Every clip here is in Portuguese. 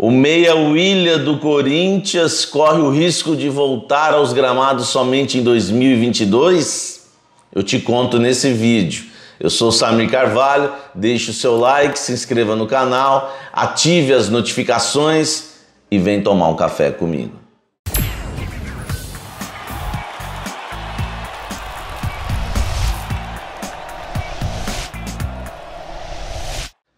O meia Willian do Corinthians corre o risco de voltar aos gramados somente em 2022? Eu te conto nesse vídeo. Eu sou o Samir Carvalho, deixe o seu like, se inscreva no canal, ative as notificações e vem tomar um café comigo.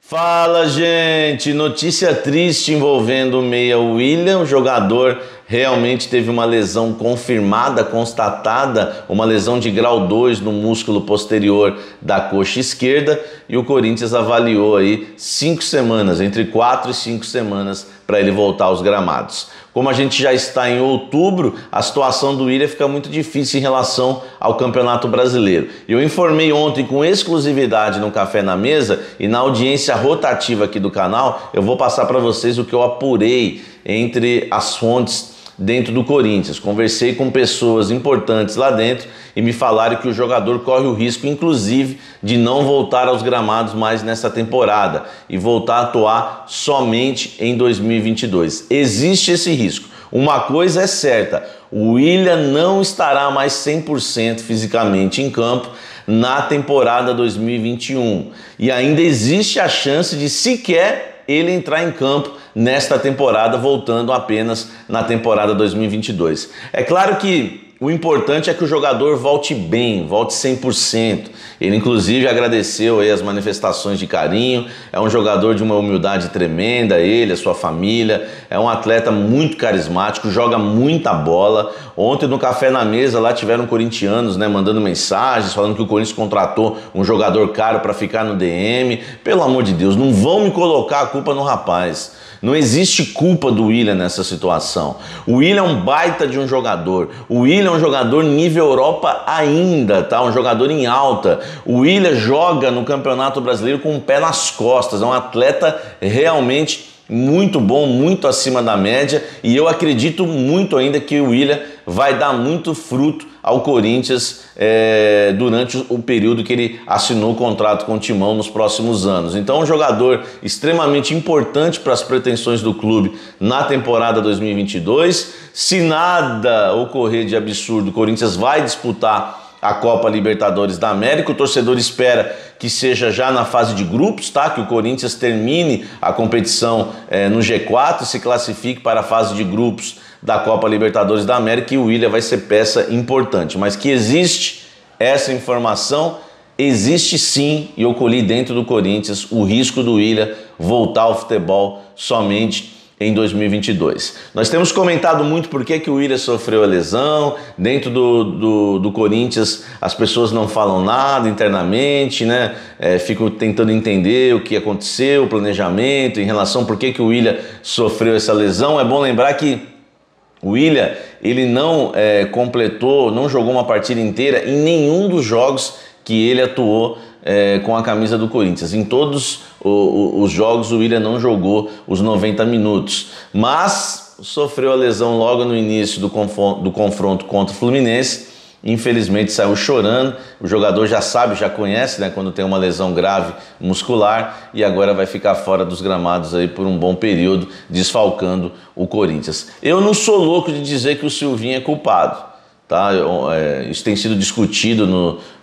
Fala, gente! Notícia triste envolvendo o meia Willian. O jogador realmente teve uma lesão confirmada, constatada, uma lesão de grau 2 no músculo posterior da coxa esquerda, e o Corinthians avaliou aí 5 semanas, entre 4 e 5 semanas, para ele voltar aos gramados. Como a gente já está em outubro, a situação do Willian fica muito difícil em relação ao Campeonato Brasileiro. Eu informei ontem com exclusividade no Café na Mesa, e na audiência rotativa aqui do canal eu vou passar para vocês o que eu apurei entre as fontes dentro do Corinthians. Conversei com pessoas importantes lá dentro e me falaram que o jogador corre o risco, inclusive, de não voltar aos gramados mais nessa temporada e voltar a atuar somente em 2022. Existe esse risco. Uma coisa é certa, o Willian não estará mais 100% fisicamente em campo na temporada 2021 e ainda existe a chance de sequer ele entrar em campo nesta temporada, voltando apenas na temporada 2022. É claro que o importante é que o jogador volte bem, volte 100%. Ele inclusive agradeceu aí as manifestações de carinho, é um jogador de uma humildade tremenda, ele, a sua família, é um atleta muito carismático, joga muita bola. Ontem no Café na Mesa lá tiveram corintianos, né, mandando mensagens, falando que o Corinthians contratou um jogador caro para ficar no DM. Pelo amor de Deus, não vão me colocar a culpa no rapaz. Não existe culpa do Willian nessa situação. O Willian é um baita de um jogador. O Willian é um jogador nível Europa ainda, tá? Um jogador em alta. O Willian joga no Campeonato Brasileiro com o pé nas costas. É um atleta realmente muito bom, muito acima da média. E eu acredito muito ainda que o Willian vai dar muito fruto ao Corinthians durante o período que ele assinou o contrato com o Timão nos próximos anos. Então, um jogador extremamente importante para as pretensões do clube na temporada 2022. Se nada ocorrer de absurdo, o Corinthians vai disputar a Copa Libertadores da América. O torcedor espera que seja já na fase de grupos, tá? Que o Corinthians termine a competição no G4 e se classifique para a fase de grupos da Copa Libertadores da América, e o Willian vai ser peça importante. Mas que existe essa informação, existe sim, e eu colhi dentro do Corinthians o risco do Willian voltar ao futebol somente em 2022. Nós temos comentado muito por que o Willian sofreu a lesão. Dentro do Corinthians as pessoas não falam nada internamente, né? Ficam tentando entender o que aconteceu, o planejamento em relação por que o Willian sofreu essa lesão. É bom lembrar que o Willian, ele não completou, não jogou uma partida inteira em nenhum dos jogos que ele atuou com a camisa do Corinthians. Em todos os jogos o Willian não jogou os 90 minutos, mas sofreu a lesão logo no início do confronto contra o Fluminense. Infelizmente saiu chorando. O jogador já sabe, já conhece, né, quando tem uma lesão grave muscular, e agora vai ficar fora dos gramados aí por um bom período, desfalcando o Corinthians. Eu não sou louco de dizer que o Silvinho é culpado, tá? Isso tem sido discutido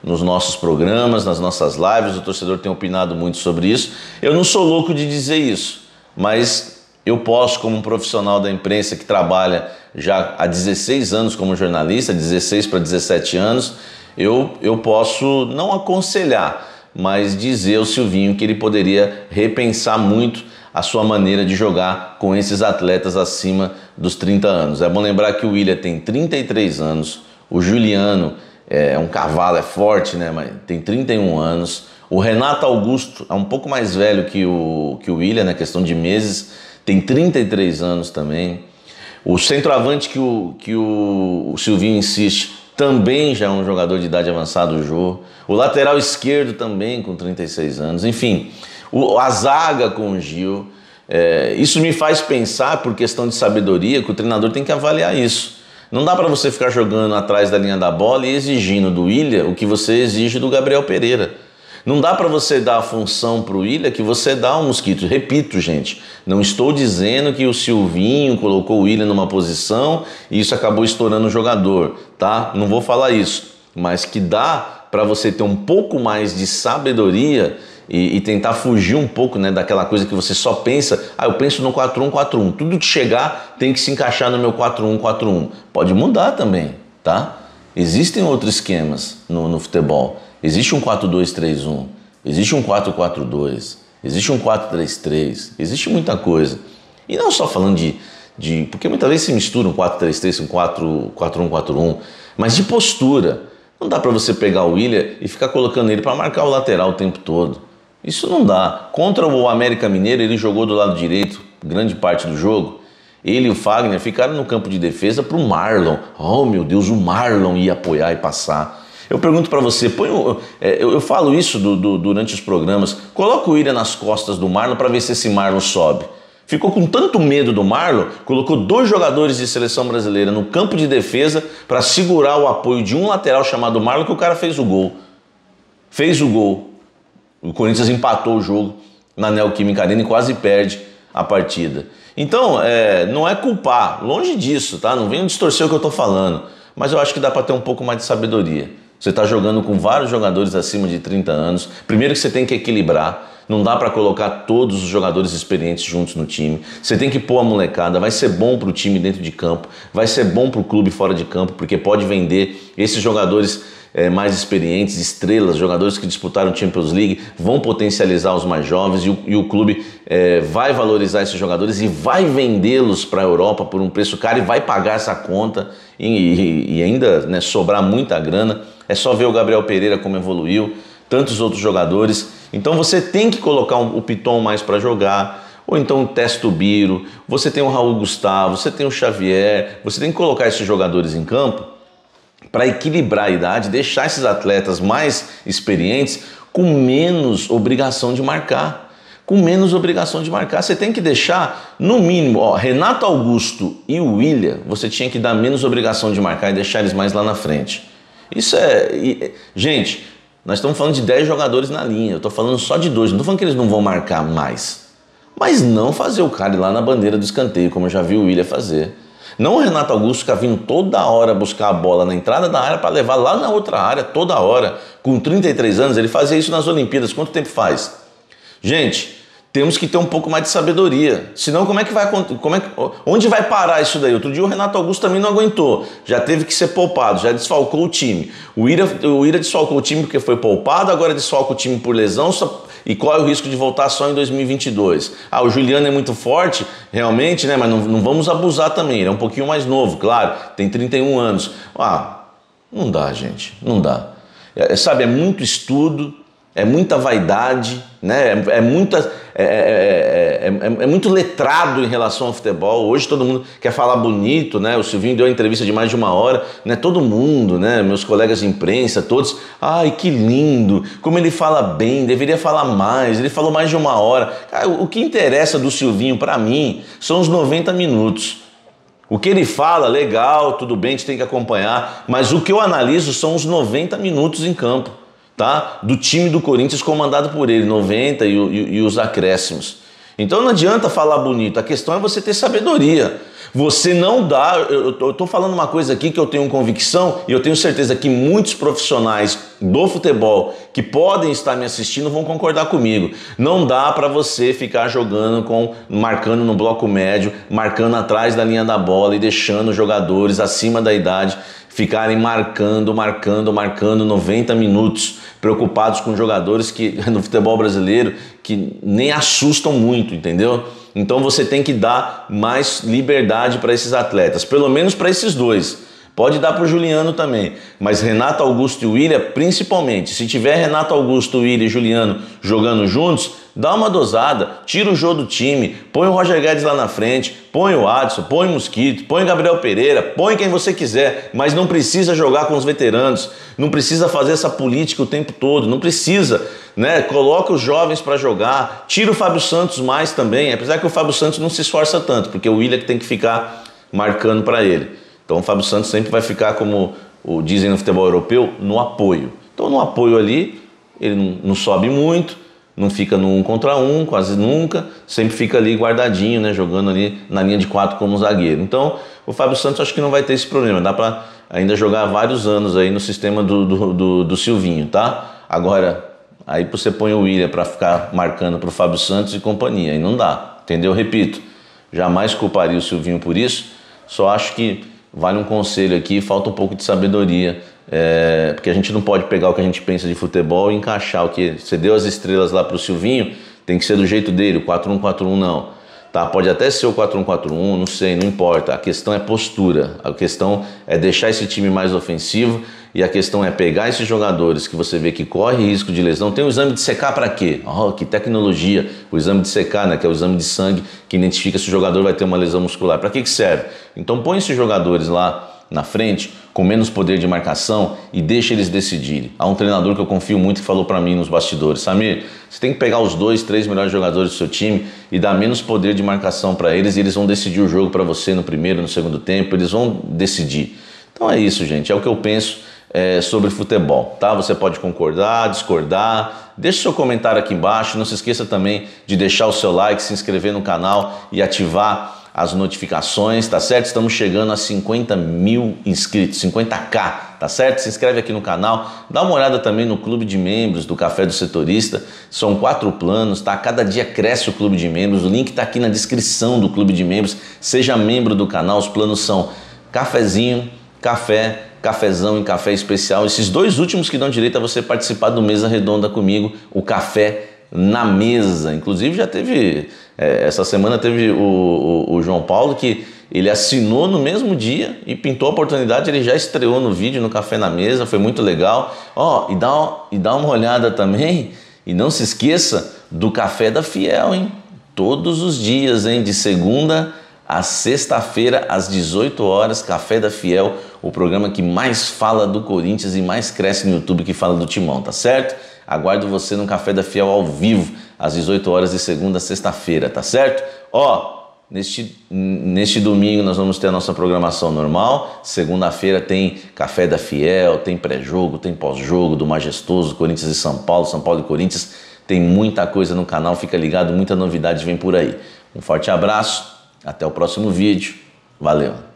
nos nossos programas, nas nossas lives, o torcedor tem opinado muito sobre isso. Eu não sou louco de dizer isso, mas eu posso, como um profissional da imprensa que trabalha já há 16 anos como jornalista, 16 para 17 anos, eu posso não aconselhar, mas dizer ao Silvinho que ele poderia repensar muito a sua maneira de jogar com esses atletas acima dos 30 anos. É bom lembrar que o Willian tem 33 anos, o Juliano é um cavalo, é forte, né, mas tem 31 anos. O Renato Augusto é um pouco mais velho que o Willian, na questão de meses, tem 33 anos também. O centroavante que o Silvinho insiste também já é um jogador de idade avançada, o Jô. O lateral esquerdo também com 36 anos. Enfim, a zaga com o Gil. Isso me faz pensar, por questão de sabedoria, que o treinador tem que avaliar isso. Não dá para você ficar jogando atrás da linha da bola e exigindo do Willian o que você exige do Gabriel Pereira. Não dá para você dar a função para o Willian que você dá ao Mosquito. Repito, gente, não estou dizendo que o Silvinho colocou o Willian numa posição e isso acabou estourando o jogador, tá? Não vou falar isso, mas que dá para você ter um pouco mais de sabedoria e tentar fugir um pouco, né, daquela coisa que você só pensa, eu penso no 4-1-4-1, tudo que chegar tem que se encaixar no meu 4-1-4-1. Pode mudar também, tá? Existem outros esquemas no futebol. Existe um 4-2-3-1, existe um 4-4-2, existe um 4-3-3, existe muita coisa. E não só falando porque muitas vezes se mistura um 4-3-3 com 4-1-4-1, mas de postura. Não dá para você pegar o Willian e ficar colocando ele para marcar o lateral o tempo todo. Isso não dá. Contra o América Mineiro, ele jogou do lado direito grande parte do jogo. Ele e o Fagner ficaram no campo de defesa para o Marlon. Oh, meu Deus, o Marlon ia apoiar e passar. Eu pergunto para você, eu falo isso durante os programas, coloca o Willian nas costas do Marlon para ver se esse Marlon sobe. Ficou com tanto medo do Marlon, colocou 2 jogadores de seleção brasileira no campo de defesa para segurar o apoio de um lateral chamado Marlon, que o cara fez o gol. Fez o gol. O Corinthians empatou o jogo na Neoquímica Arena e quase perde a partida. Então, não é culpar, longe disso, tá? Não venham distorcer o que eu tô falando, mas eu acho que dá para ter um pouco mais de sabedoria. Você está jogando com vários jogadores acima de 30 anos. Primeiro que você tem que equilibrar. Não dá para colocar todos os jogadores experientes juntos no time. Você tem que pôr a molecada. Vai ser bom para o time dentro de campo. Vai ser bom para o clube fora de campo, porque pode vender esses jogadores mais experientes, estrelas, jogadores que disputaram o Champions League, vão potencializar os mais jovens e o clube vai valorizar esses jogadores e vai vendê-los para a Europa por um preço caro e vai pagar essa conta e ainda, né, sobrar muita grana. É só ver o Gabriel Pereira como evoluiu, tantos outros jogadores. Então você tem que colocar o Piton mais para jogar, ou então o Testo Biro, você tem o Raul Gustavo, você tem o Xavier, você tem que colocar esses jogadores em campo para equilibrar a idade, deixar esses atletas mais experientes com menos obrigação de marcar. Com menos obrigação de marcar. Você tem que deixar, no mínimo, Renato Augusto e o Willian, você tinha que dar menos obrigação de marcar e deixar eles mais lá na frente. Isso gente, nós estamos falando de 10 jogadores na linha, eu estou falando só de 2, não estou falando que eles não vão marcar mais. Mas não fazer o cara ir lá na bandeira do escanteio, como eu já vi o Willian fazer. Não o Renato Augusto ficar vindo toda hora buscar a bola na entrada da área para levar lá na outra área toda hora. Com 33 anos, ele fazia isso nas Olimpíadas. Quanto tempo faz? Gente, temos que ter um pouco mais de sabedoria. Senão, onde vai parar isso daí? Outro dia o Renato Augusto também não aguentou. Já teve que ser poupado, já desfalcou o time. O Willian desfalcou o time porque foi poupado, agora desfalca o time por lesão e corre o risco de voltar só em 2022. O Juliano é muito forte, realmente, né? Mas não vamos abusar também. Ele é um pouquinho mais novo, claro, tem 31 anos. Não dá, gente, não dá. Sabe, é muito estudo, é muita vaidade, né? É muito letrado em relação ao futebol. Hoje todo mundo quer falar bonito, né? O Silvinho deu uma entrevista de mais de 1 hora, né? Todo mundo, né? Meus colegas de imprensa, todos, ai, que lindo, como ele fala bem, deveria falar mais, ele falou mais de 1 hora. Cara, o que interessa do Silvinho para mim são os 90 minutos. O que ele fala, legal, tudo bem, a gente tem que acompanhar, mas o que eu analiso são os 90 minutos em campo. Tá? Do time do Corinthians comandado por ele, 90 e os acréscimos. Então não adianta falar bonito, a questão é você ter sabedoria. Você não dá, eu estou falando uma coisa aqui que eu tenho convicção e eu tenho certeza que muitos profissionais do futebol que podem estar me assistindo vão concordar comigo. Não dá para você ficar marcando no bloco médio, marcando atrás da linha da bola e deixando os jogadores acima da idade ficarem marcando 90 minutos, preocupados com jogadores que no futebol brasileiro que nem assustam muito, entendeu? Então você tem que dar mais liberdade para esses atletas, pelo menos para esses 2. Pode dar para o Juliano também, mas Renato Augusto e Willian principalmente. Se tiver Renato Augusto, Willian e Juliano jogando juntos, dá uma dosada, tira o jogo do time, põe o Roger Guedes lá na frente, põe o Adson, põe o Mosquito, põe o Gabriel Pereira, põe quem você quiser, mas não precisa jogar com os veteranos, não precisa fazer essa política o tempo todo, não precisa, né? Coloca os jovens para jogar, tira o Fábio Santos mais também, apesar que o Fábio Santos não se esforça tanto, porque o Willian que tem que ficar marcando para ele. Então o Fábio Santos sempre vai ficar, como dizem no futebol europeu, no apoio. Então no apoio ali, ele não sobe muito, não fica no 1 contra 1, quase nunca, sempre fica ali guardadinho, né, jogando ali na linha de 4 como zagueiro. Então, o Fábio Santos acho que não vai ter esse problema, dá para ainda jogar vários anos aí no sistema do Silvinho, tá? Agora, aí você põe o William para ficar marcando pro Fábio Santos e companhia, aí não dá, entendeu? Repito, jamais culparia o Silvinho por isso, só acho que vale um conselho aqui, falta um pouco de sabedoria, porque a gente não pode pegar o que a gente pensa de futebol e encaixar o que você deu as estrelas lá pro Silvinho, tem que ser do jeito dele, o 4-1-4-1 não. Tá, pode até ser o 4-1-4-1, não sei, não importa. A questão é postura, a questão é deixar esse time mais ofensivo e a questão é pegar esses jogadores que você vê que corre risco de lesão. Tem o exame de secar para quê? Oh, que tecnologia! O exame de secar, né, que é o exame de sangue que identifica se o jogador vai ter uma lesão muscular. Para que serve? Então põe esses jogadores lá na frente, com menos poder de marcação e deixa eles decidirem. Há um treinador que eu confio muito que falou para mim nos bastidores: Samir, você tem que pegar os 2, 3 melhores jogadores do seu time e dar menos poder de marcação para eles e eles vão decidir o jogo para você no primeiro, no segundo tempo, eles vão decidir. Então é isso, gente, é o que eu penso sobre futebol, tá? Você pode concordar, discordar, deixe seu comentário aqui embaixo, não se esqueça também de deixar o seu like, se inscrever no canal e ativar as notificações, tá certo? Estamos chegando a 50 mil inscritos, 50k, tá certo? Se inscreve aqui no canal, dá uma olhada também no clube de membros do Café do Setorista, são 4 planos, tá? Cada dia cresce o clube de membros, o link tá aqui na descrição do clube de membros, seja membro do canal, os planos são cafezinho, café, cafezão e café especial, esses 2 últimos que dão direito a você participar do Mesa Redonda comigo, o Café na Mesa. Inclusive já teve, essa semana teve o João Paulo, que ele assinou no mesmo dia e pintou a oportunidade, ele já estreou no vídeo no Café na Mesa, foi muito legal. Ó, e dá uma olhada também, e não se esqueça do Café da Fiel, hein? Todos os dias, hein? De segunda a sexta-feira, às 18 horas, Café da Fiel, o programa que mais fala do Corinthians e mais cresce no YouTube, que fala do Timão, tá certo? Aguardo você no Café da Fiel ao vivo, às 18 horas de segunda a sexta-feira, tá certo? Ó, neste domingo nós vamos ter a nossa programação normal, segunda-feira tem Café da Fiel, tem pré-jogo, tem pós-jogo do Majestoso, Corinthians e São Paulo e Corinthians, tem muita coisa no canal, fica ligado, muita novidade vem por aí. Um forte abraço, até o próximo vídeo, valeu!